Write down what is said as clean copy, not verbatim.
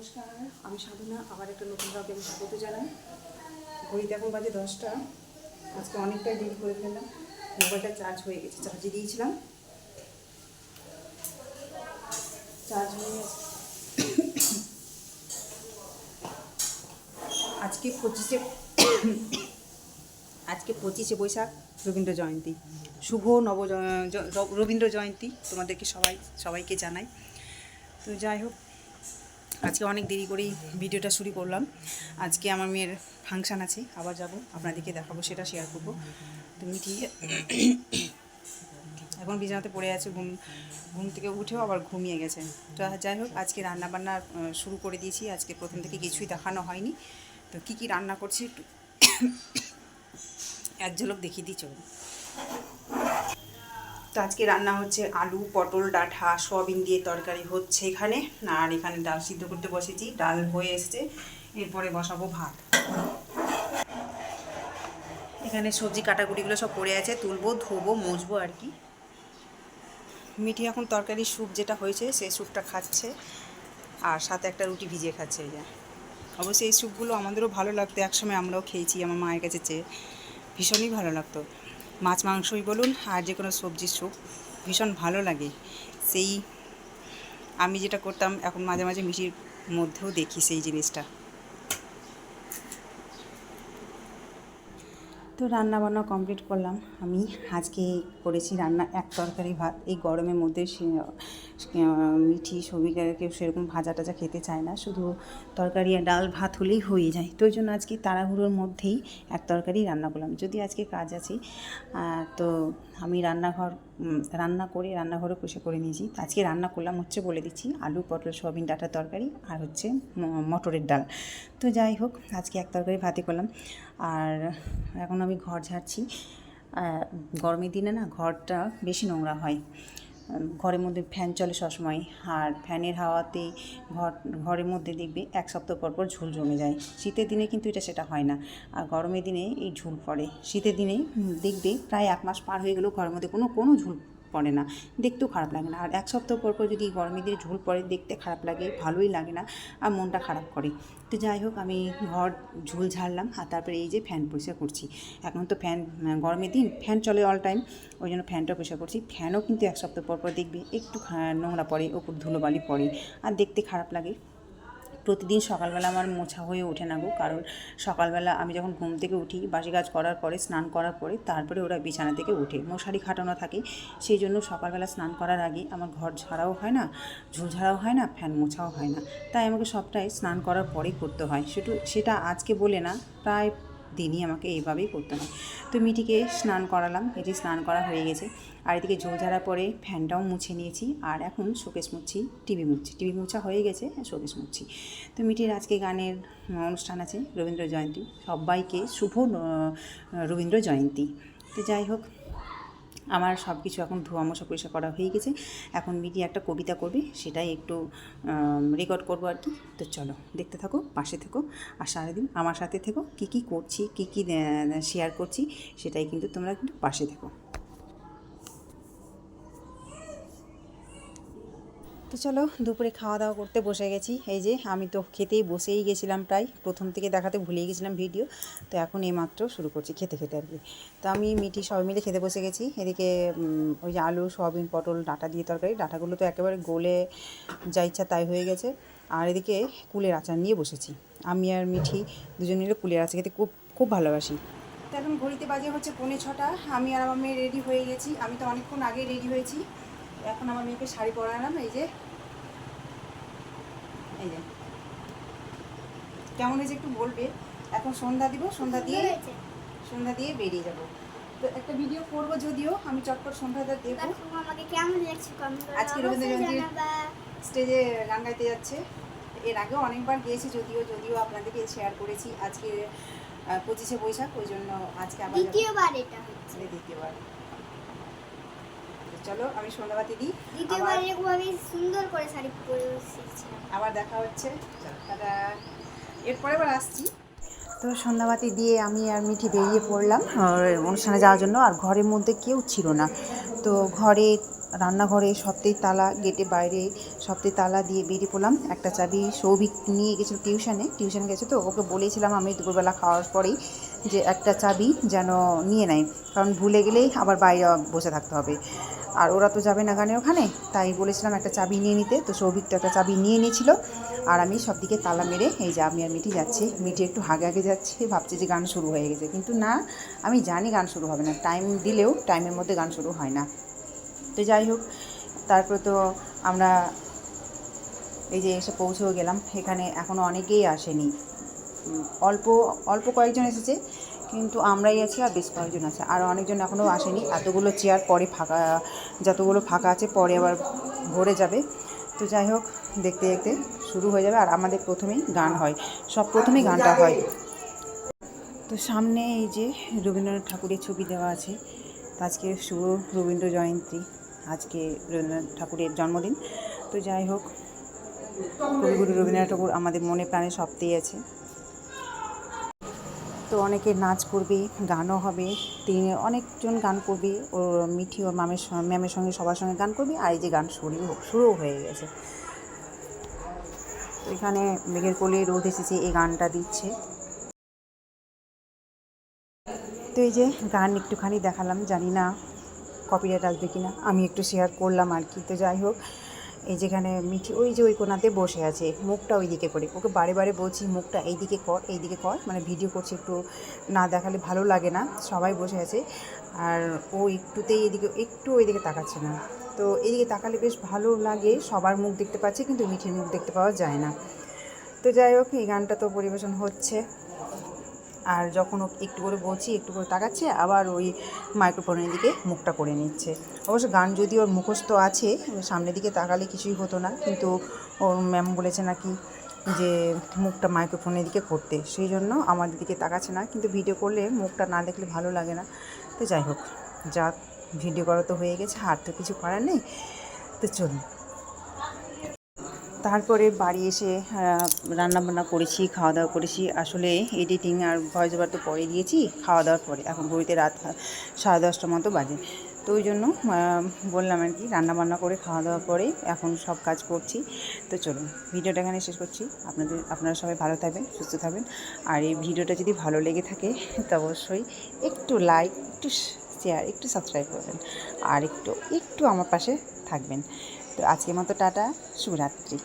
নমস্কার, আমি সাধনা। আবার একটা নতুন ব্লগে আমি স্বাগত জানাই। ঘড়িতে এখন বাজে 10টা। আজকে অনেকটাই দেরি করে ফেললাম। মোবাইলটা চার্জ হয়ে গেছে, চার্জে দিয়েছিলাম, চার্জ হয়ে গেছে। আজকে 25শে বৈশাখ, রবীন্দ্র জয়ন্তী। শুভ রবীন্দ্র জয়ন্তী তোমাদেরকে সবাইকে জানাই। তো যাই হোক, আজকে অনেক দেরি করেই ভিডিওটা শুরু করলাম। আজকে আমার মেয়ের ফাংশান আছে, আবার যাব, আপনাদেরকে দেখাবো, সেটা শেয়ার করবো। তো মিঠি এখন বিছানাতে পড়ে আছে, ঘুম থেকে উঠেও আবার ঘুমিয়ে গেছে। তো যাই হোক, আজকে রান্নাবান্না শুরু করে দিয়েছি। আজকে প্রথম থেকে কিছুই দেখানো হয়নি। তো কী কী রান্না করছি একটু এক ঝলক দেখিয়ে দিই, চলুন। তো আজকে রান্না হচ্ছে আলু, পটল, ডাঁটা, সয়াবিন দিয়ে তরকারি হচ্ছে এখানে। আর এখানে ডাল সিদ্ধ করতে বসেছি, ডাল হয়ে এসছে, এরপরে বসাবো ভাত। এখানে সবজি কাটাকুটিগুলো সব পড়ে আছে, তুলবো, ধোবো, মুছবো আর কি। মিঠি এখন তরকারি স্যুপ যেটা হয়েছে সেই স্যুপটা খাচ্ছে, আর সাথে একটা রুটি ভিজিয়ে খাচ্ছে। এই যে, অবশ্যই এই স্যুপগুলো আমাদেরও ভালো লাগতো, একসময় আমরাও খেয়েছি আমার মায়ের কাছে চেয়ে, ভীষণই ভালো লাগতো। মাছ মাংসই বলুন আর যে কোনো সবজির স্যুপ ভীষণ ভালো লাগে। সেই আমি যেটা করতাম, এখন মাঝে মাঝে মিষ্টির মধ্যেও দেখি সেই জিনিসটা। তো রান্না বান্না কমপ্লিট করলাম। আমি আজকে করেছি রান্না এক তরকারি ভাত। এই গরমের মধ্যে মিঠি সবিকার কেউ সেরকম ভাজা টাজা খেতে চায় না, শুধু তরকারি আর ডাল ভাত হলেই হয়ে যায়। তো ওই জন্য আজকে তাড়াহুড়োর মধ্যেই এক তরকারি রান্না করলাম, যদি আজকে কাজ আছে। তো আমি রান্না করে রান্নাঘরে বসে করে নিয়েছি। আজকে রান্না করলাম হচ্ছে, বলে দিচ্ছি, আলু, পটল, সয়াবিন, ডাঁটার তরকারি, আর হচ্ছে মটরের ডাল। তো যাই হোক, আজকে এক তরকারি ভাতই করলাম। আর এখন আমি ঘর ঝাড়ছি। গরমের দিনে না ঘরটা বেশি নোংরা হয়। ঘরের মধ্যে ফ্যান চলে সবসময়, আর ফ্যানের হাওয়াতে ঘরের মধ্যে দেখবে এক সপ্তাহ পর পর ঝুল জমে যায়। শীতের দিনে কিন্তু সেটা হয় না, আর গরমের দিনে এই ঝুল পড়ে। শীতের দিনে দেখবে প্রায় 1 মাস পার হয়ে গেলেও ঘরের মধ্যে কোনো ঝুল পড়ে না, দেখতেও খারাপ লাগে না। আর এক সপ্তাহ পর পর যদি গরমের দিনে ঝুল পড়ে, দেখতে খারাপ লাগে, ভালোই লাগে না, আর মনটা খারাপ করে। তো যাই হোক, আমি ঘর ঝুল ঝাড়লাম, আর তারপরে এই যে ফ্যান পরিষ্কার করছি। এখন তো গরমের দিন ফ্যান চলে অল টাইম, ওই জন্য ফ্যানটা পরিষ্কার করছি। ফ্যানও কিন্তু এক সপ্তাহ পর পর দেখবে একটু নোংরা পড়ে, ওপর ধুলোবালি পড়ে, আর দেখতে খারাপ লাগে। প্রতিদিন সকালবেলা আমার মোছা হয়ে ওঠে না গো, কারণ সকালবেলা আমি যখন ঘুম থেকে উঠি, বাসি কাজ করার পরে, স্নান করার পরে, তারপরে ওরা বিছানা থেকে ওঠে, মশারি খাটানো থাকে। সেই জন্য সকালবেলা স্নান করার আগে আমার ঘর ঝাড়াও হয় না, ঝুল ঝাড়াও হয় না, ফ্যান মোছাও হয় না। তাই আমাকে সবটাই স্নান করার পরেই করতে হয়। সেটা আজকে বলে না, প্রায় দিনই আমাকে এইভাবেই করতে হয়। তো মিঠিকে স্নান করালাম, এটি স্নান করা হয়ে গেছে। আর এদিকে ঝোল ঝাড়ার পরে ফ্যানটাও মুছে নিয়েছি, আর এখন শোকেস মুছছি, টিভি মোছা হয়ে গেছে, শোকেস মুছছি। তো মিঠির আজকে গানের অনুষ্ঠান আছে, রবীন্দ্র জয়ন্তী। সবাইকে শুভ রবীন্দ্র জয়ন্তী। তো যাই হোক, আমার সব কিছু এখন ধোয়া মোছা পরিষ্কার করা হয়ে গেছে। এখন মিঠি একটা কবিতা করবে, সেটাই একটু রেকর্ড করবো আর কি। তো চলো, দেখতে থাকো, পাশে থেকো, আর সারাদিন আমার সাথে থেকো। কী করছি, কী শেয়ার করছি, সেটাই কিন্তু তোমরা কিন্তু পাশে থেকো। তো চলো, দুপুরে খাওয়া দাওয়া করতে বসে গেছি। এই যে, আমি তো খেতেই বসেই গেছিলাম, প্রায় প্রথম থেকে দেখাতে ভুলেই গেছিলাম ভিডিও। তো এখন এইমাত্র শুরু করছি খেতে আর কি। তো আমি মিঠি সবাই মিলে খেতে বসে গেছি। এদিকে ওই যে আলু, সয়াবিন, পটল, ডাঁটা দিয়ে তরকারি, ডাঁটাগুলো তো একেবারে গলে যা ইচ্ছা তাই হয়ে গেছে। আর এদিকে কুলের আচার নিয়ে বসেছি। আমি আর মিঠি দুজন মিলে কুলের আচার খেতে খুব খুব ভালোবাসি। তো এখন ঘড়িতে বাজে হচ্ছে 5:45। আমি আর আমার মেয়ে রেডি হয়ে গেছি। আমি তো অনেকক্ষণ আগে রেডি হয়েছি। এখন আমার মেয়েকে শাড়ি পরালাম। এই যে কেমন হয়েছে একটু বলবে। এখন সন্ধ্যা দিব, সন্ধ্যা দিয়ে বেরিয়ে যাব। তো একটা ভিডিও করবো, যদিও আমি চটপট সন্ধ্যাটা দেবো। আমাকে কেমন লাগছে কমেন্ট করে আজকে রবীন্দ্র জয়ন্তীর স্টেজে গান গাইতে যাচ্ছে। এর আগেও অনেকবার গিয়েছি, যদিও আপনাদেরকে শেয়ার করেছি। আজকে 25শে বৈশাখ, ওই জন্য আজকে আবার দ্বিতীয়বার এটা হচ্ছে। দ্বিতীয়বার। চলো, আমি সন্ধ্যাবাতি দিই। দ্বিতীয়বার এরকম আমি সুন্দর করে শাড়ি পরে এসেছিলাম। আবার দেখা হচ্ছে, টাটা। এরপরে আবার আসছি। তো সন্ধ্যাবাতি দিয়ে আমি আর মিঠি বেরিয়ে পড়লাম অনুষ্ঠানে যাওয়ার জন্য। আর ঘরের মধ্যে কেউ ছিল না, তো ঘরে রান্নাঘরে সবটাই তালা, গেটে বাইরে সবটাই তালা দিয়ে বেরিয়ে পড়লাম। একটা চাবি সৌভিক নিয়ে গেছিলো টিউশন গেছে, তো ওকে বলেছিলাম আমি দুপুরবেলা খাওয়ার পরেই যে একটা চাবি যেন নিয়ে নেয়, কারণ ভুলে গেলেই আবার বাইরে বসে থাকতে হবে, আর ওরা তো যাবে না গানের ওখানে, তাই বলেছিলাম একটা চাবি নিয়ে নিতে। তো সৌভিক তো একটা চাবি নিয়ে নিয়েছিল, আর আমি সব দিকে তালা মেরে এই যে আমি আর মিঠি যাচ্ছি। মিঠি একটু আগে যাচ্ছে, ভাবছে যে গান শুরু হয়ে গেছে, কিন্তু না, আমি জানি গান শুরু হবে না, টাইম দিলেও টাইমের মধ্যে গান শুরু হয় না। তো যাই হোক, তারপরে তো আমরা এই যে এসে পৌঁছেও গেলাম। এখানে এখনও অনেকেই আসেনি, অল্প অল্প কয়েকজন এসেছে, কিন্তু আমরাই আছি আর বেশ কয়েকজন আছে, আর অনেকজন এখনও আসেনি। এতগুলো চেয়ার পরে ফাঁকা, যতগুলো ফাঁকা আছে পরে আবার ভরে যাবে। তো যাই হোক, দেখতে দেখতে শুরু হয়ে যাবে, আর আমাদের প্রথমেই গান হয়, সব প্রথমেই গানটা হয়। তো সামনে এই যে রবীন্দ্রনাথ ঠাকুরের ছবি দেওয়া আছে। আজকে শুভ রবীন্দ্র জয়ন্তী, আজকে রবীন্দ্রনাথ ঠাকুরের জন্মদিন। তো যাই হোক, কবিগুরু রবীন্দ্রনাথ ঠাকুর আমাদের মনে প্রাণে সবতেই আছে। তো অনেকে নাচ করবে, গানও হবে, অনেকজন গান করবে, ওর মিঠি ওর ম্যামের সঙ্গে সবার সঙ্গে গান করবে, আর এই যে গান শুরুও হয়ে গেছে। তো এখানে মেঘের কোলে রোদ এসেছে, এই গানটা দিচ্ছে। তো এই যে গান একটুখানি দেখালাম, জানি না কপিরাইট আসবে কি না, আমি একটু শেয়ার করলাম আর কি। তো যাই হোক, এই যেখানে মিঠি ওই যে ওই কোণাতে বসে আছে, মুখটা ওই দিকে করে, ওকে বারে বারে বলছি মুখটা এইদিকে কর, মানে ভিডিও করছে, একটু না দেখালে ভালো লাগে না, সবাই বসে আছে, আর ও একটুতেই একটু ওইদিকে তাকাচ্ছে না। তো এইদিকে তাকালে বেশ ভালো লাগে, সবার মুখ দেখতে পাচ্ছে, কিন্তু মিঠির মুখ দেখতে পাওয়া যায় না। তো যাই হোক, এই গানটা তো পরিবেশন হচ্ছে, আর যখন ও একটু করে বলছি একটু করে তাকাচ্ছে, আবার ওই মাইক্রোফোনের দিকে মুখটা করে নিচ্ছে। অবশ্য গান যদি ওর মুখস্থ আছে, সামনের দিকে তাকালে কিছুই হতো না, কিন্তু ওর ম্যাম বলেছে নাকি যে মুখটা মাইক্রোফোনের দিকে করতে, সেই জন্য আমাদের দিকে তাকাচ্ছে না, কিন্তু ভিডিও করলে মুখটা না দেখলে ভালো লাগে না। তো যাই হোক, যা ভিডিও করা তো হয়ে গেছে, আর তো কিছু করার নেই। তো চলুন, তারপরে বাড়ি এসে রান্নাবান্না করেছি, খাওয়া দাওয়া করেছি। আসলে এডিটিং আর ভয়েস ওভার তো পরে দিয়েছি খাওয়া দাওয়ার পরে, এখন ঘড়িতে রাত 10:30 মতো বাজে। তো ওই জন্য বললাম আর কি, রান্নাবান্না করে খাওয়া দাওয়ার পরে এখন সব কাজ করছি। তো চলুন, ভিডিওটা এখানে শেষ করছি। আপনারা সবাই ভালো থাকবেন, সুস্থ থাকবেন, আর এই ভিডিওটা যদি ভালো লেগে থাকে তো অবশ্যই একটু লাইক, একটু শেয়ার, একটু সাবস্ক্রাইব করবেন, আর একটু আমার পাশে থাকবেন। তো আজকের মতো টাটা, শুভরাত্রি।